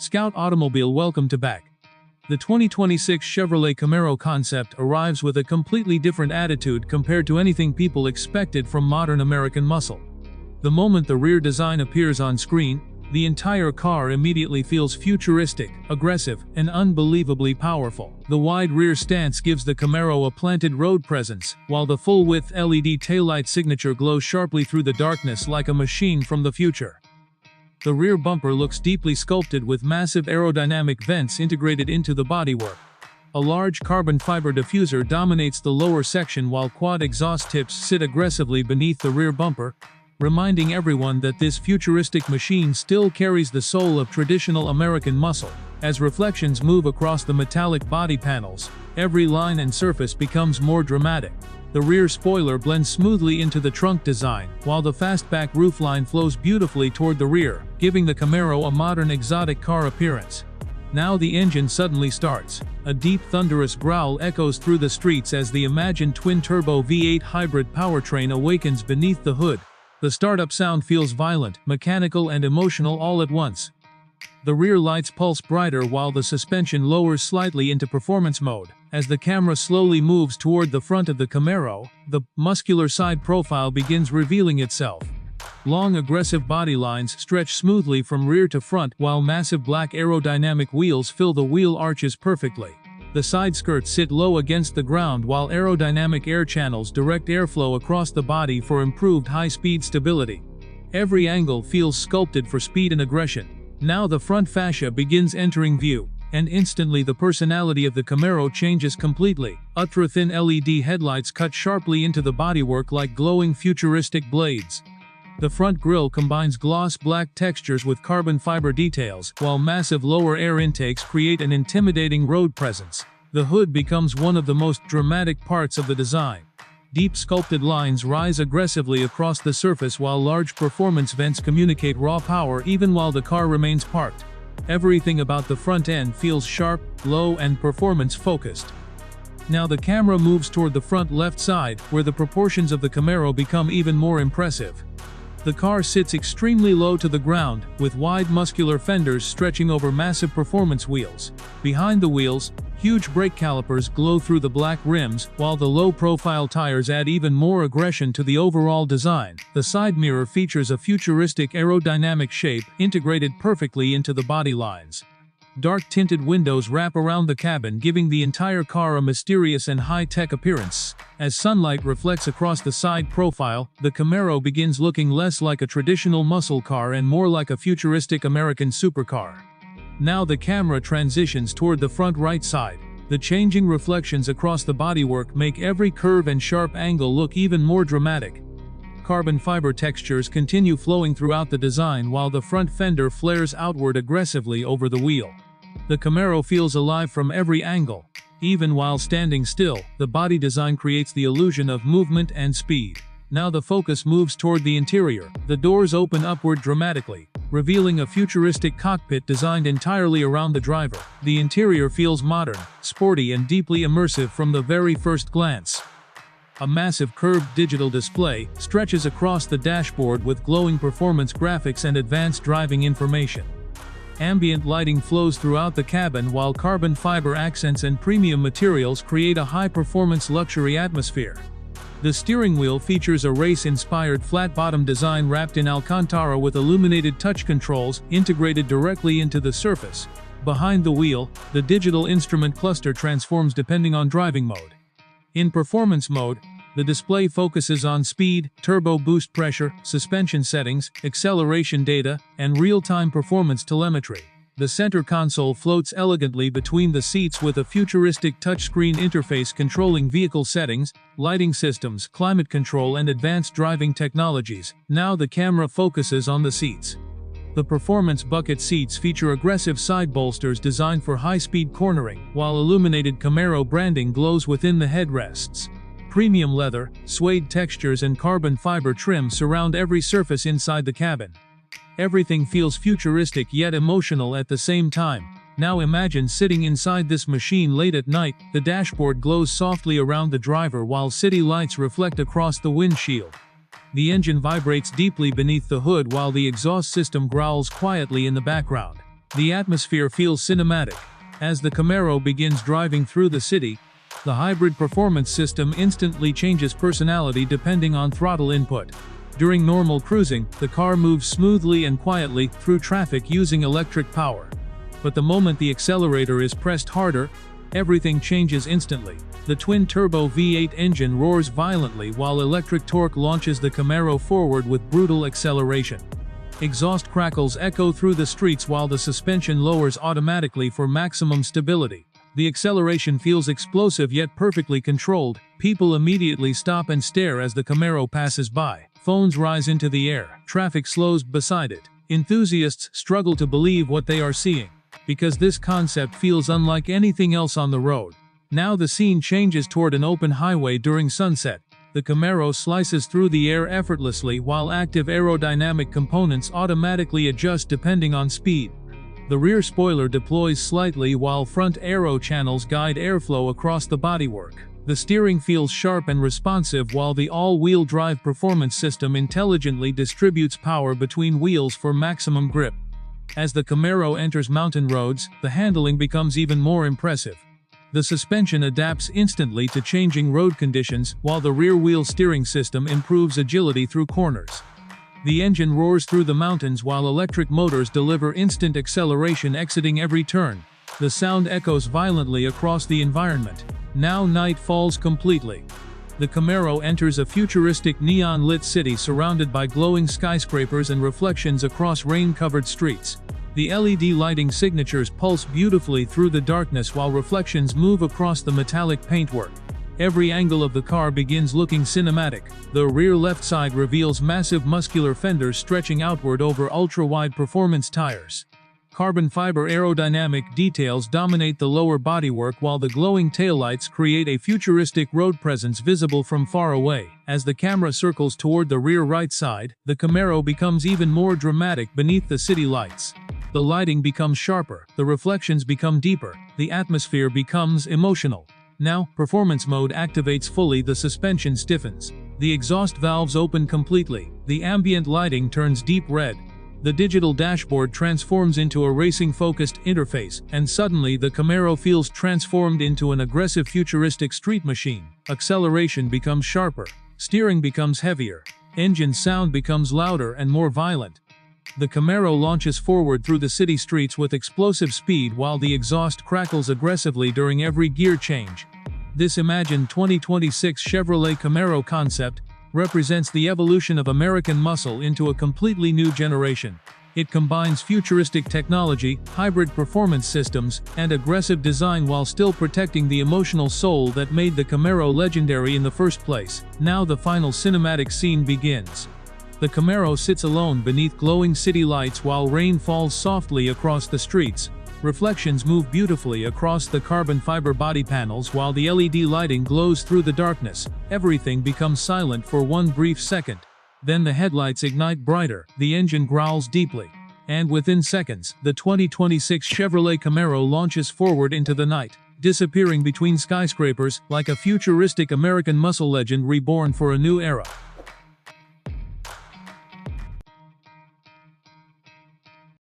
Scout Automobile, welcome to back. The 2026 Chevrolet Camaro concept arrives with a completely different attitude compared to anything people expected from modern American muscle. The moment the rear design appears on screen, the entire car immediately feels futuristic, aggressive, and unbelievably powerful. The wide rear stance gives the Camaro a planted road presence, while the full-width LED taillight signature glows sharply through the darkness like a machine from the future. The rear bumper looks deeply sculpted with massive aerodynamic vents integrated into the bodywork. A large carbon fiber diffuser dominates the lower section while quad exhaust tips sit aggressively beneath the rear bumper, reminding everyone that this futuristic machine still carries the soul of traditional American muscle. As reflections move across the metallic body panels, every line and surface becomes more dramatic. The rear spoiler blends smoothly into the trunk design, while the fastback roofline flows beautifully toward the rear, giving the Camaro a modern exotic car appearance. Now the engine suddenly starts. A deep thunderous growl echoes through the streets as the imagined twin-turbo V8 hybrid powertrain awakens beneath the hood. The startup sound feels violent, mechanical and emotional all at once. The rear lights pulse brighter while the suspension lowers slightly into performance mode. As the camera slowly moves toward the front of the Camaro, the muscular side profile begins revealing itself. Long aggressive body lines stretch smoothly from rear to front while massive black aerodynamic wheels fill the wheel arches perfectly. The side skirts sit low against the ground while aerodynamic air channels direct airflow across the body for improved high-speed stability. Every angle feels sculpted for speed and aggression. Now the front fascia begins entering view, and instantly the personality of the Camaro changes completely. Ultra-thin LED headlights cut sharply into the bodywork like glowing futuristic blades. The front grille combines gloss black textures with carbon fiber details, while massive lower air intakes create an intimidating road presence. The hood becomes one of the most dramatic parts of the design. Deep sculpted lines rise aggressively across the surface while large performance vents communicate raw power even while the car remains parked. Everything about the front end feels sharp, low, and performance-focused. Now the camera moves toward the front left side, where the proportions of the Camaro become even more impressive. The car sits extremely low to the ground, with wide muscular fenders stretching over massive performance wheels. Behind the wheels, huge brake calipers glow through the black rims, while the low-profile tires add even more aggression to the overall design. The side mirror features a futuristic aerodynamic shape integrated perfectly into the body lines. Dark tinted windows wrap around the cabin, giving the entire car a mysterious and high-tech appearance. As sunlight reflects across the side profile, the Camaro begins looking less like a traditional muscle car and more like a futuristic American supercar. Now the camera transitions toward the front right side. The changing reflections across the bodywork make every curve and sharp angle look even more dramatic. Carbon fiber textures continue flowing throughout the design while the front fender flares outward aggressively over the wheel. The Camaro feels alive from every angle. Even while standing still, the body design creates the illusion of movement and speed. Now the focus moves toward the interior. The doors open upward dramatically, revealing a futuristic cockpit designed entirely around the driver. The interior feels modern, sporty, and deeply immersive from the very first glance. A massive curved digital display stretches across the dashboard with glowing performance graphics and advanced driving information. Ambient lighting flows throughout the cabin while carbon fiber accents and premium materials create a high-performance luxury atmosphere. The steering wheel features a race-inspired flat-bottom design wrapped in Alcantara with illuminated touch controls integrated directly into the surface. Behind the wheel, the digital instrument cluster transforms depending on driving mode. In performance mode, the display focuses on speed, turbo boost pressure, suspension settings, acceleration data, and real-time performance telemetry. The center console floats elegantly between the seats with a futuristic touchscreen interface controlling vehicle settings, lighting systems, climate control, and advanced driving technologies. Now the camera focuses on the seats. The performance bucket seats feature aggressive side bolsters designed for high-speed cornering, while illuminated Camaro branding glows within the headrests. Premium leather, suede textures, and carbon fiber trim surround every surface inside the cabin. Everything feels futuristic yet emotional at the same time. Now imagine sitting inside this machine late at night. The dashboard glows softly around the driver while city lights reflect across the windshield. The engine vibrates deeply beneath the hood while the exhaust system growls quietly in the background. The atmosphere feels cinematic. As the Camaro begins driving through the city, the hybrid performance system instantly changes personality depending on throttle input. During normal cruising, the car moves smoothly and quietly through traffic using electric power. But the moment the accelerator is pressed harder, everything changes instantly. The twin-turbo V8 engine roars violently while electric torque launches the Camaro forward with brutal acceleration. Exhaust crackles echo through the streets while the suspension lowers automatically for maximum stability. The acceleration feels explosive yet perfectly controlled. People immediately stop and stare as the Camaro passes by. Phones rise into the air. Traffic slows beside it. Enthusiasts struggle to believe what they are seeing, because this concept feels unlike anything else on the road. Now the scene changes toward an open highway during sunset. The Camaro slices through the air effortlessly while active aerodynamic components automatically adjust depending on speed. The rear spoiler deploys slightly while front aero channels guide airflow across the bodywork. The steering feels sharp and responsive while the all-wheel drive performance system intelligently distributes power between wheels for maximum grip. As the Camaro enters mountain roads, the handling becomes even more impressive. The suspension adapts instantly to changing road conditions, while the rear-wheel steering system improves agility through corners. The engine roars through the mountains while electric motors deliver instant acceleration exiting every turn. The sound echoes violently across the environment. Now night falls completely. The Camaro enters a futuristic neon-lit city surrounded by glowing skyscrapers and reflections across rain-covered streets. The LED lighting signatures pulse beautifully through the darkness while reflections move across the metallic paintwork. Every angle of the car begins looking cinematic. The rear left side reveals massive muscular fenders stretching outward over ultra-wide performance tires. Carbon fiber aerodynamic details dominate the lower bodywork while the glowing taillights create a futuristic road presence visible from far away. As the camera circles toward the rear right side, the Camaro becomes even more dramatic beneath the city lights. The lighting becomes sharper, the reflections become deeper, the atmosphere becomes emotional. Now, performance mode activates fully, the suspension stiffens. The exhaust valves open completely, the ambient lighting turns deep red. The digital dashboard transforms into a racing-focused interface, and suddenly the Camaro feels transformed into an aggressive futuristic street machine. Acceleration becomes sharper, steering becomes heavier, engine sound becomes louder and more violent. The Camaro launches forward through the city streets with explosive speed while the exhaust crackles aggressively during every gear change. This imagined 2026 Chevrolet Camaro concept represents the evolution of American muscle into a completely new generation. It combines futuristic technology, hybrid performance systems, and aggressive design while still protecting the emotional soul that made the Camaro legendary in the first place. Now the final cinematic scene begins. The Camaro sits alone beneath glowing city lights while rain falls softly across the streets. Reflections move beautifully across the carbon fiber body panels while the LED lighting glows through the darkness. Everything becomes silent for one brief second. Then the headlights ignite brighter, the engine growls deeply. And within seconds, the 2026 Chevrolet Camaro launches forward into the night, disappearing between skyscrapers like a futuristic American muscle legend reborn for a new era.